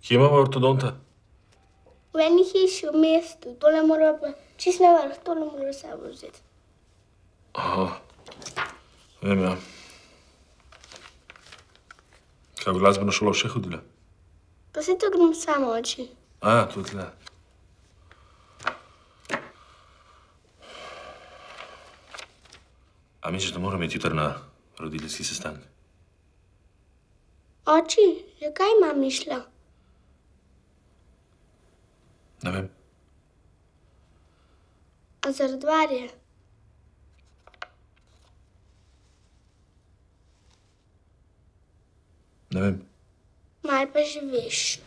Kje imamo ortodonta? V eni hiši v mestu. Tole mora pa čist na vrh, tole mora sabo vzeti. Aha. Vem, ja. Kaj, v glasbeno šolo še hodila? Pa se to grem sama oči. A, tudi tle. A misliš, da moram iti jutri na roditeljski sestanek? Oči, zakaj imam mišla? Ne vem. A zaradi Varje? Ne vem. Malo pa že veš.